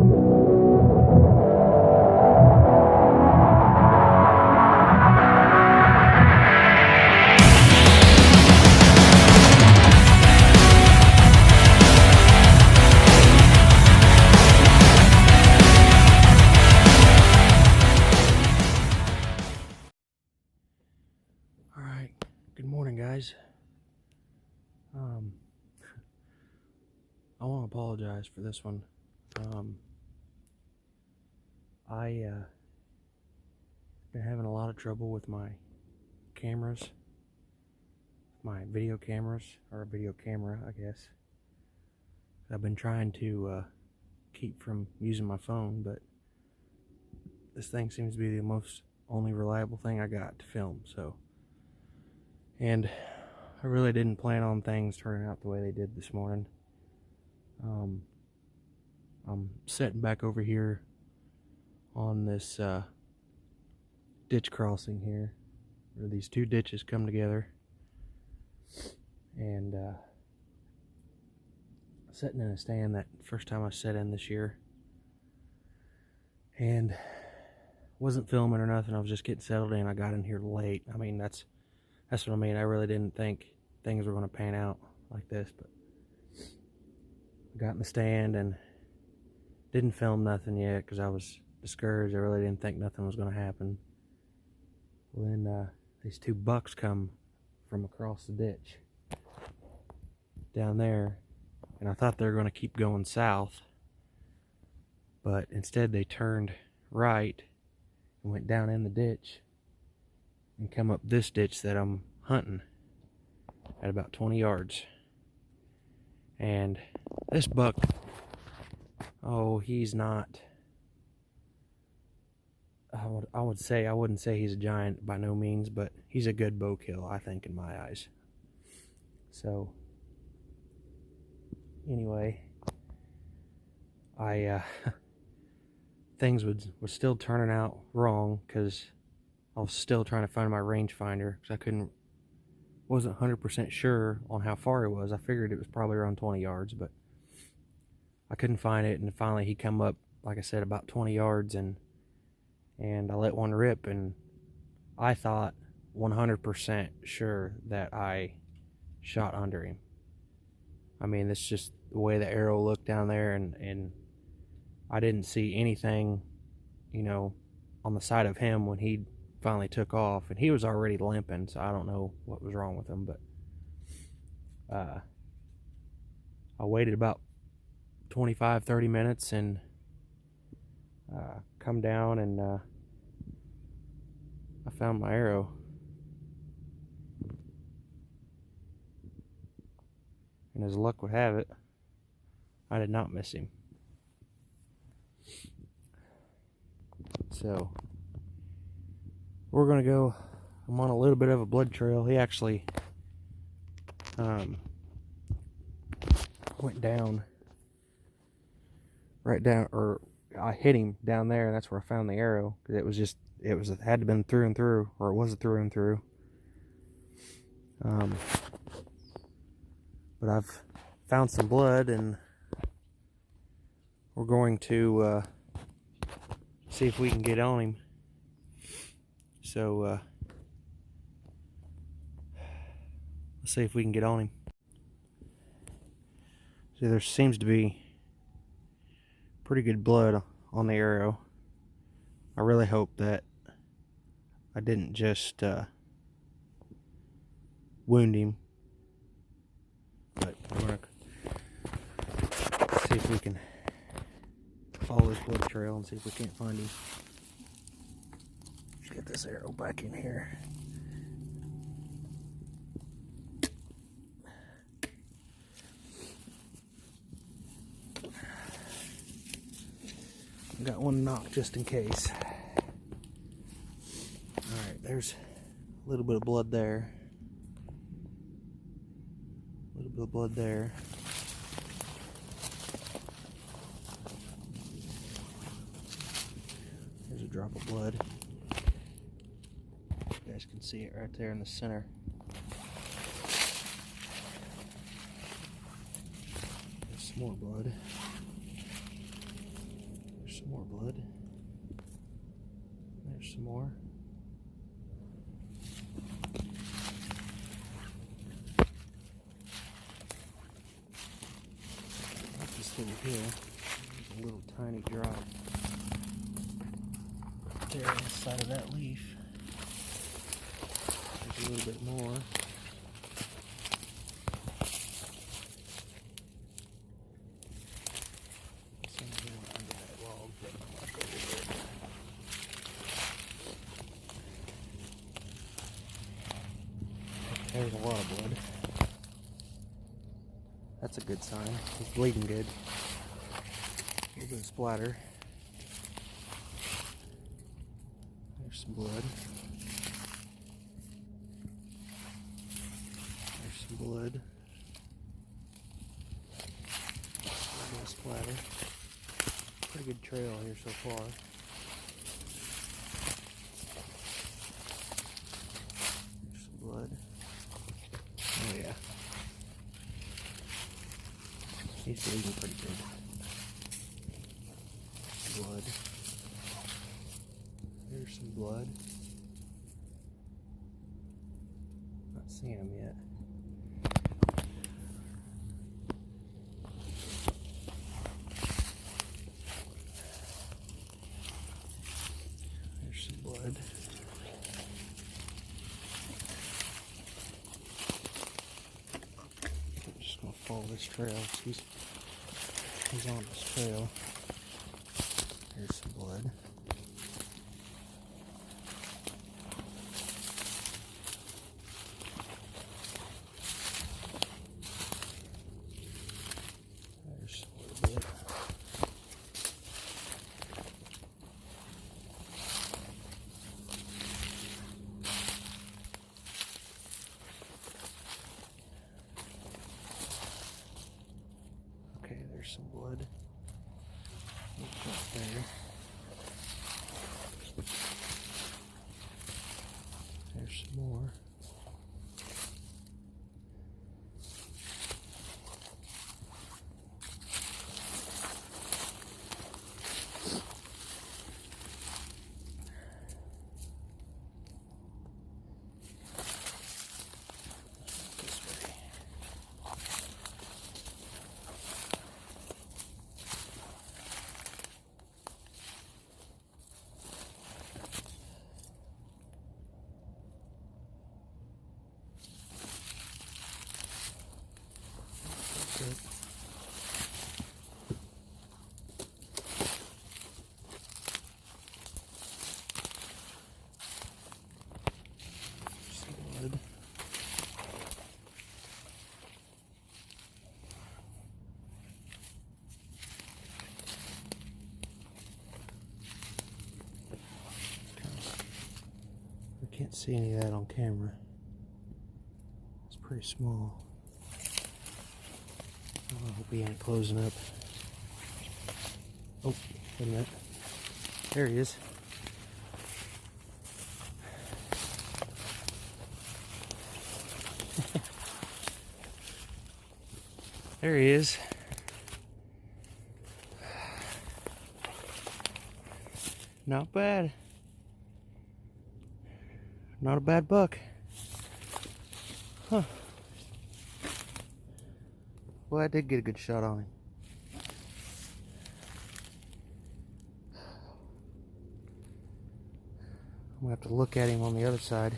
Alright, good morning, guys. I want to apologize for this one. I been having a lot of trouble with my cameras, my video cameras, or a video camera, I guess. I've been trying to keep from using my phone, but this thing seems to be the only reliable thing I got to film, so. And I really didn't plan on things turning out the way they did this morning. I'm sitting back over here on this ditch crossing here, where these two ditches come together, and sitting in a stand that first time I sat in this year, and wasn't filming or nothing. I was just getting settled in. I got in here late. I mean, that's what I mean. I really didn't think things were going to pan out like this, but I got in the stand and didn't film nothing yet because I was discouraged. I really didn't think nothing was going to happen. When these two bucks come from across the ditch down there, and I thought they were going to keep going south, but instead they turned right and went down in the ditch and come up this ditch that I'm hunting at about 20 yards. And this buck, oh, he's not, I wouldn't say he's a giant by no means, but he's a good bow kill, I think, in my eyes. So anyway, things were still turning out wrong because I was still trying to find my rangefinder because I wasn't 100% sure on how far it was. I figured it was probably around 20 yards, but I couldn't find it. And finally he come up, like I said, about 20 yards, and I let one rip, and I thought 100% sure that I shot under him. I mean, it's just the way the arrow looked down there, and I didn't see anything, on the side of him when he finally took off, and he was already limping, so I don't know what was wrong with him. But I waited about 25-30 minutes and come down, and I found my arrow, and as luck would have it, I did not miss him. So we're gonna go. I'm on a little bit of a blood trail. He actually went down, right down, or I hit him down there, and that's where I found the arrow, because it had to have been through and through, or it was a through and through. But I've found some blood, and we're going to see if we can get on him. So let's see if we can get on him. See, there seems to be pretty good blood on the arrow. I really hope that I didn't just wound him, but we're gonna see if we can follow this blood trail and see if we can't find him. Let's get this arrow back in here. Got one knock just in case. Alright, there's a little bit of blood there. A little bit of blood there. There's a drop of blood. You guys can see it right there in the center. There's some more blood. some more blood. There's some more. This thing here, there's a little tiny drop there on the side of that leaf. There's a little bit more. There's a lot of blood. That's a good sign. He's bleeding good. A little bit of splatter. There's some blood. There's some blood. A little bit of splatter. Pretty good trail here so far. There's some blood. Oh yeah. He's bleeding pretty good. Blood. There's some blood. Not seeing him yet. There's some blood. I'm just gonna follow this trail. He's on this trail. There's some blood. There's a little bit. Okay, there's some blood. Right there. There's some more. This way. Good. Some blood. I can't see any of that on camera. It's pretty small. Oh, I hope he ain't closing up. Oh, wait a minute. There he is. There he is. Not bad. Not a bad buck. Huh. Well, I did get a good shot on him. I'm gonna have to look at him on the other side.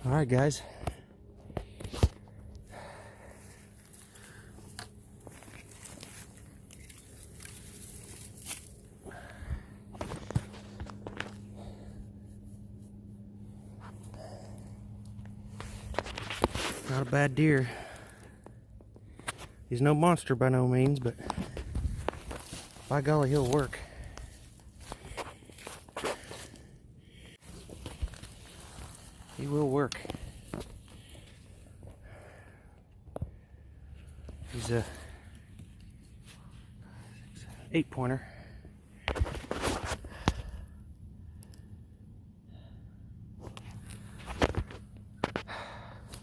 All right, guys. Not a bad deer. He's no monster by no means, but by golly, he'll work. He will work. He's a 8-pointer.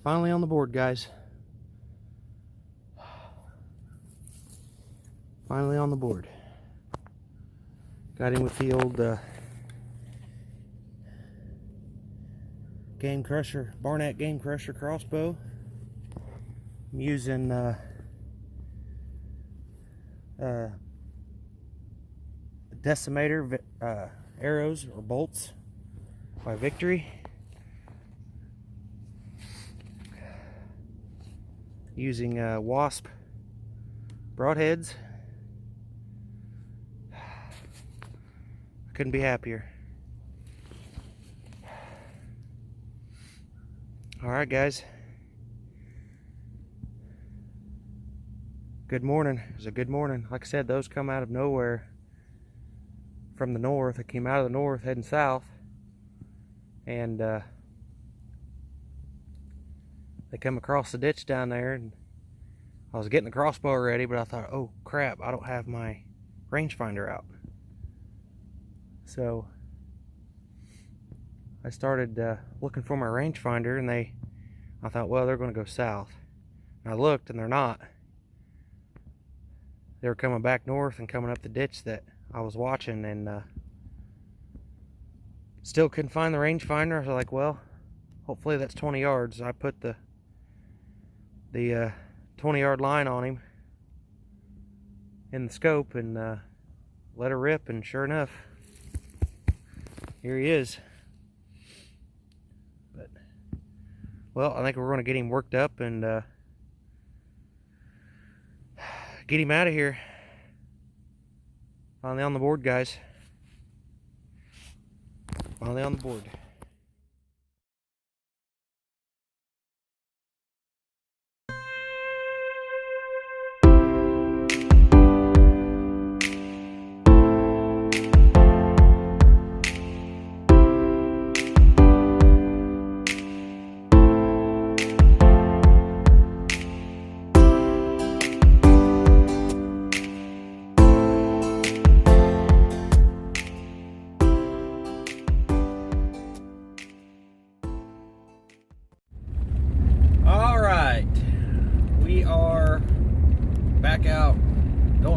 Finally on the board, guys. Finally on the board. Got him with the old Game Crusher, Barnett Game Crusher crossbow. I'm using decimator arrows or bolts by Victory. Using Wasp broadheads. I couldn't be happier. Alright guys, good morning. It was a good morning. Like I said, those come out of nowhere from the north. They came out of the north heading south, and they come across the ditch down there, and I was getting the crossbow ready, but I thought, oh crap, I don't have my rangefinder out. So I started looking for my rangefinder, and I thought, well, they're going to go south. And I looked, and they're not. They were coming back north and coming up the ditch that I was watching, and still couldn't find the rangefinder. I was like, well, hopefully that's 20 yards. I put the 20-yard line on him in the scope and let her rip, and sure enough, here he is. But well, I think we're going to get him worked up and get him out of here. Finally on the board, guys. Finally on the board.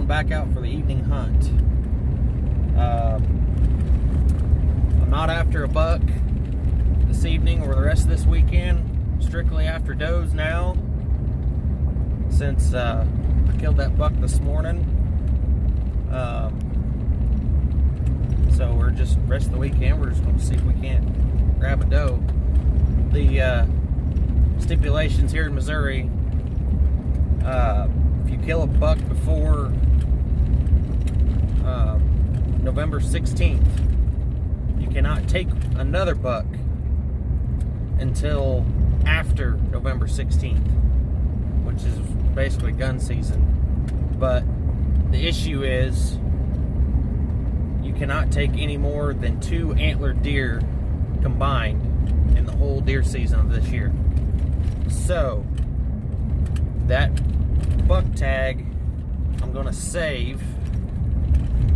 Back out for the evening hunt. I'm not after a buck this evening or the rest of this weekend. Strictly after does now, since I killed that buck this morning. So we're just, rest of the weekend, we're just going to see if we can't grab a doe. The stipulations here in Missouri, if you kill a buck before November 16th, you cannot take another buck until after November 16th, which is basically gun season. But the issue is you cannot take any more than 2 antlered deer combined in the whole deer season of this year. So that buck tag I'm gonna save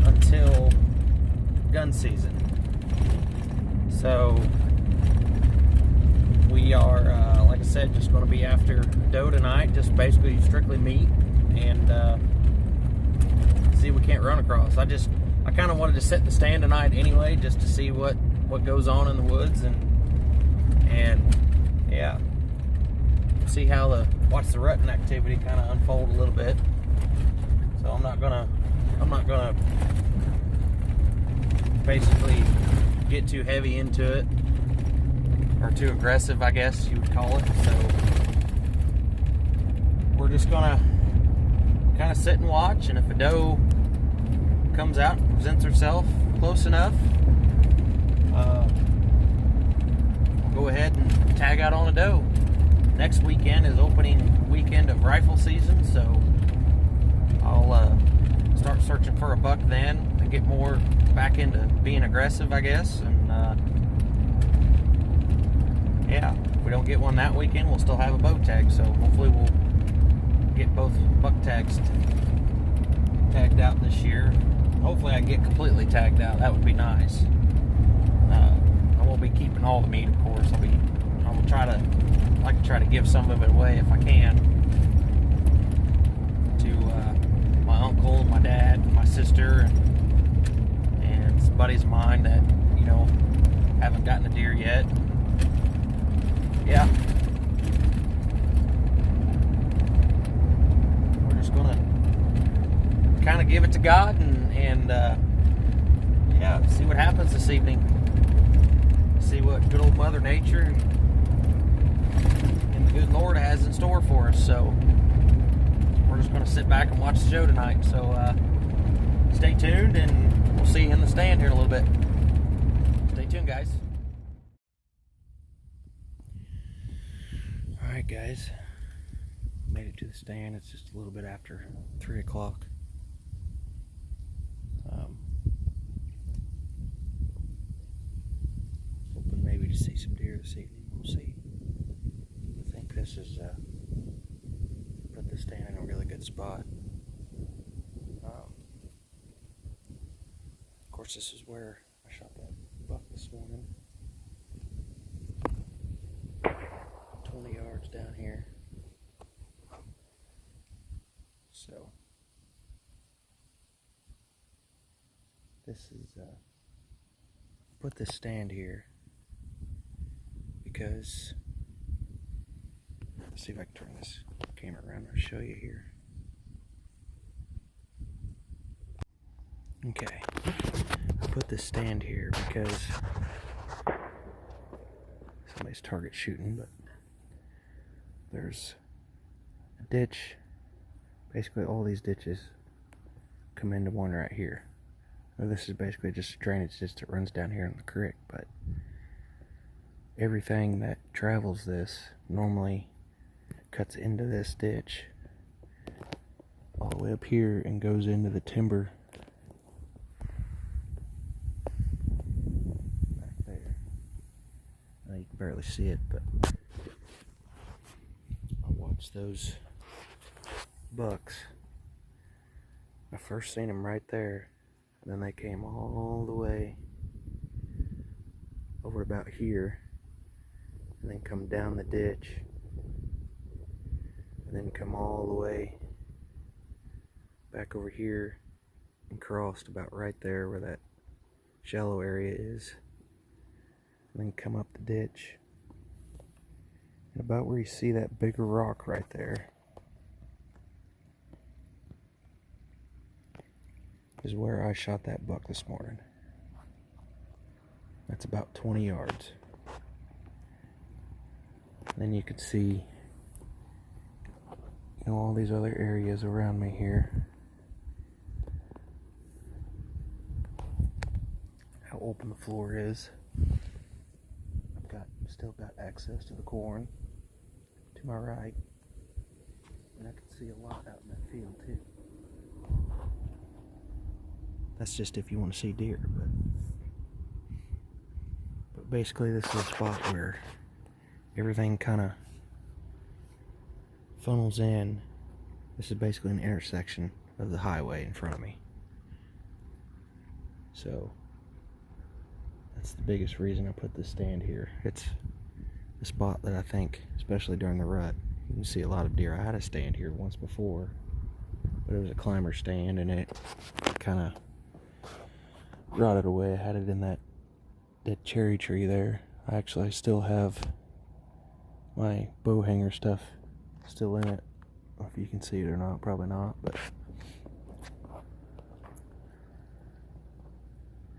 until gun season. So we are, like I said, just going to be after doe tonight, just basically strictly meat, and see if we can't run across. I kind of wanted to set the stand tonight anyway, just to see what goes on in the woods, and yeah, see how watch the rutting activity kind of unfold a little bit. So I'm not gonna basically get too heavy into it, or too aggressive, I guess you would call it. So we're just gonna kind of sit and watch, and if a doe comes out and presents herself close enough, we'll go ahead and tag out on a doe. Next weekend is opening weekend of rifle season, so I'll start searching for a buck then and get more back into being aggressive, I guess. And yeah, if we don't get one that weekend, we'll still have a bow tag, so hopefully we'll get both buck tags tagged out this year. Hopefully I can get completely tagged out. That would be nice. I won't be keeping all the meat, of course. I'll I will like to try to give some of it away if I can to my uncle, my dad, my sister, and some buddies of mine that, you know, haven't gotten a deer yet. Yeah. We're just gonna kind of give it to God and yeah, see what happens this evening. See what good old Mother Nature and the good Lord has in store for us. So we're just going to sit back and watch the show tonight. So stay tuned, and we'll see you in the stand here in a little bit. Stay tuned, guys. Alright, guys. Made it to the stand. It's just a little bit after 3 o'clock. Hoping maybe to see some deer this evening. We'll see. I think this is put the stand in a really good spot. Of course, this is where I shot that buck this morning. 20 yards down here. So this is put this stand here because, let's see if I can turn this camera around and show you here. Okay, I put this stand here because somebody's target shooting, but there's a ditch. Basically all these ditches come into one right here. Now, this is basically just a drainage ditch that runs down here in the creek, but everything that travels this normally cuts into this ditch all the way up here and goes into the timber back there. Now you can barely see it, but I watched those bucks. I first seen them right there, and then they came all the way over about here, and then come down the ditch, and then come all the way back over here and crossed about right there where that shallow area is, and then come up the ditch, and about where you see that bigger rock right there is where I shot that buck this morning. That's about 20 yards. And then you could see, you know, all these other areas around me here. How open the floor is. Still got access to the corn to my right. And I can see a lot out in that field too. That's just if you want to see deer, but basically this is a spot where everything kind of funnels in. This is basically an intersection of the highway in front of me. So that's the biggest reason I put this stand here. It's a spot that I think, especially during the rut, you can see a lot of deer. I had a stand here once before, but it was a climber stand, and it kind of rotted away. I had it in that cherry tree there. I actually still have my bow hanger stuff still in it. I don't know if you can see it or not, probably not, but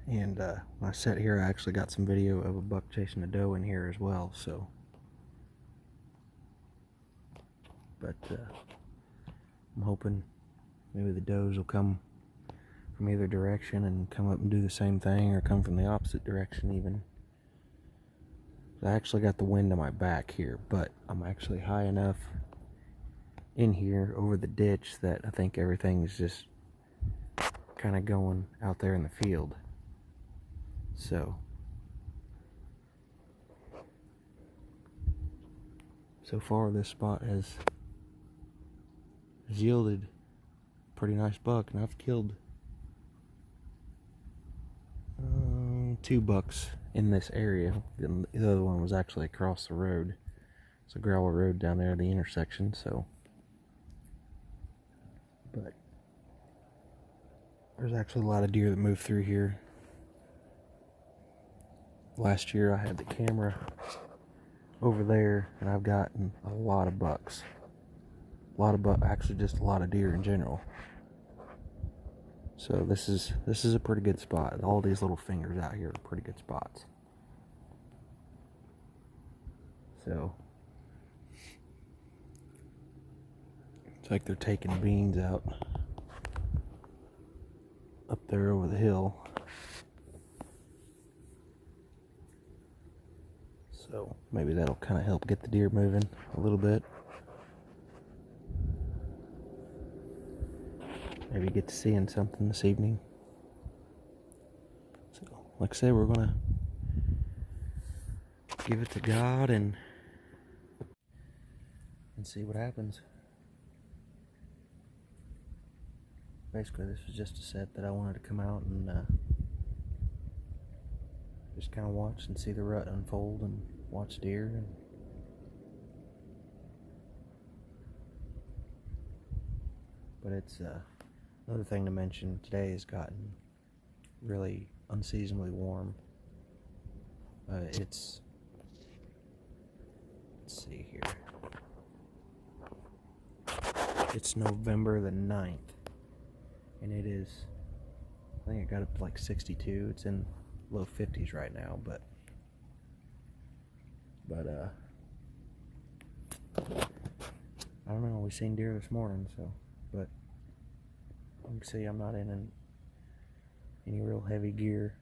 and when I sat here, I actually got some video of a buck chasing a doe in here as well, so but I'm hoping maybe the does will come from either direction and come up and do the same thing, or come from the opposite direction even. I actually got the wind on my back here, but I'm actually high enough in here over the ditch that I think everything is just kind of going out there in the field. So far this spot has yielded a pretty nice buck, and I've killed 2 bucks in this area. The other one was actually across the road. It's a gravel road down there at the intersection, so. But there's actually a lot of deer that move through here. Last year I had the camera over there, and I've gotten a lot of bucks. Actually just a lot of deer in general. So this is a pretty good spot. All these little fingers out here are pretty good spots. So it's like they're taking beans out up there over the hill. So maybe that'll kind of help get the deer moving a little bit. Maybe get to seeing something this evening. So, like I said, we're gonna give it to God and see what happens. Basically, this was just a set that I wanted to come out and just kind of watch and see the rut unfold and watch deer. But it's another thing to mention, today has gotten really unseasonably warm. Let's see here. It's November the 9th, and it is, I think it got up to like 62. It's in low 50s right now, but I don't know, we seen deer this morning, so, but you can see I'm not in any real heavy gear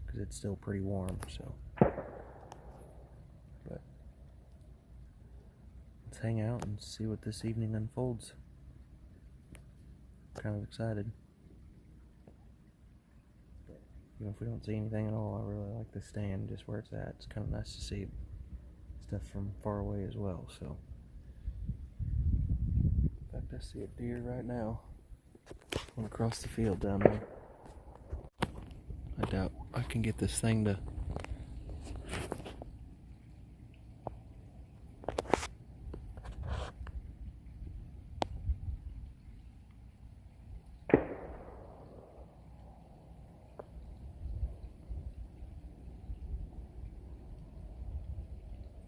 because it's still pretty warm, so. But let's hang out and see what this evening unfolds. I'm kind of excited. You know, if we don't see anything at all, I really like the stand just where it's at. It's kind of nice to see stuff from far away as well, so. In fact, I see a deer right now going across the field down there. I doubt I can get this thing to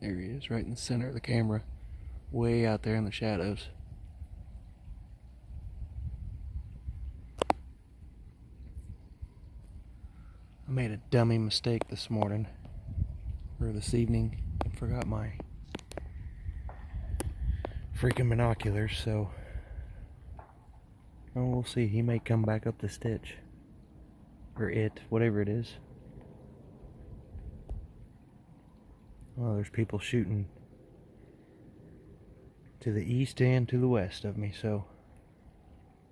There he is, right in the center of the camera, way out there in the shadows. I made a dummy mistake this morning, or this evening, and forgot my freaking binoculars, so oh, we'll see. He may come back up the stitch, or it, whatever it is. Well, there's people shooting to the east and to the west of me, so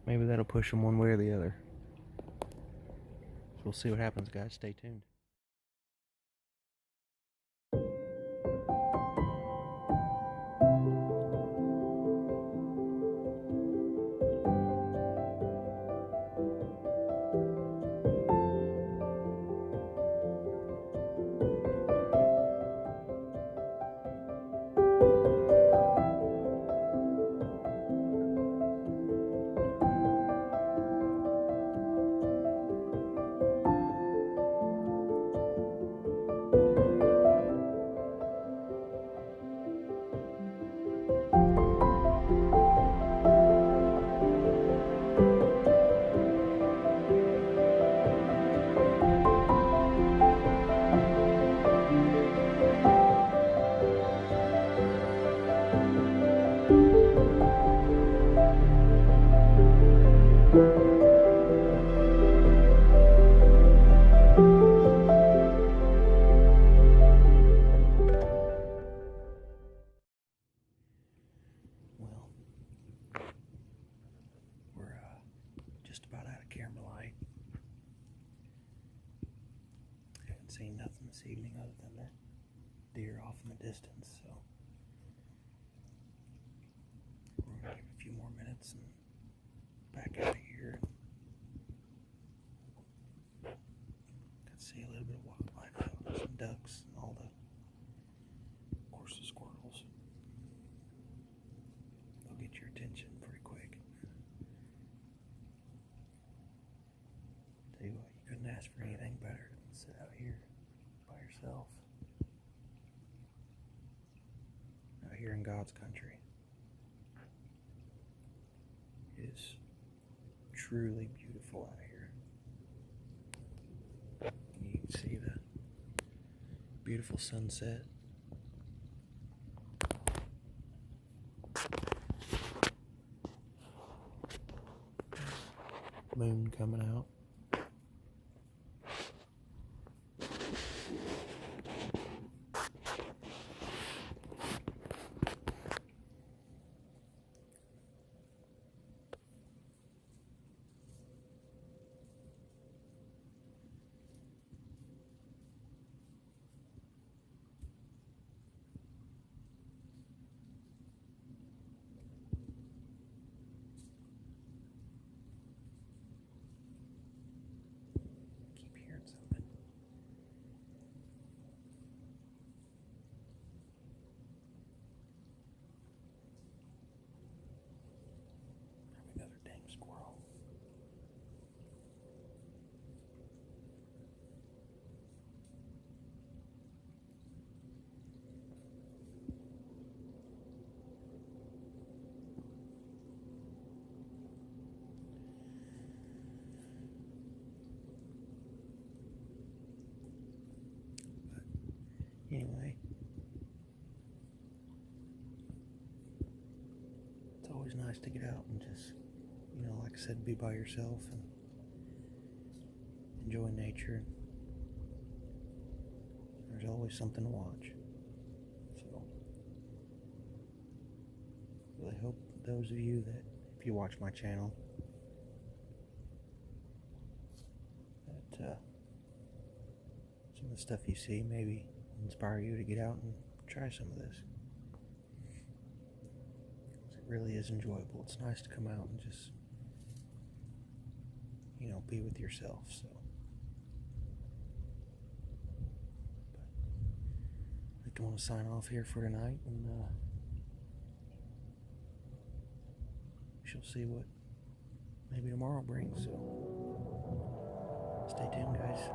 maybe that'll push them one way or the other. So we'll see what happens, guys. Stay tuned. Just about out of camera light. Haven't seen nothing this evening other than that deer off in the distance, so we're gonna give it a few more minutes and back out of here. Got to see a little bit of wildlife. ducks, and all the, of course, the squirrels. They'll get your attention pretty quick. Tell you what, you couldn't ask for anything better than sit out here by yourself. Out here in God's country. It is truly beautiful out here. You can see the beautiful sunset. Moon coming out. Squirrel. But anyway, it's always nice to get out and just, like I said, be by yourself and enjoy nature. There's always something to watch. So, really hope those of you that, if you watch my channel, that some of the stuff you see maybe inspire you to get out and try some of this. It really is enjoyable. It's nice to come out and just be with yourself. So, but I think I want to sign off here for tonight, and we shall see what maybe tomorrow brings. So, stay tuned, guys.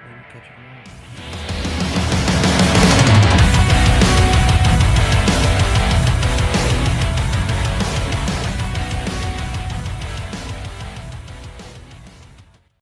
Maybe catch you tomorrow.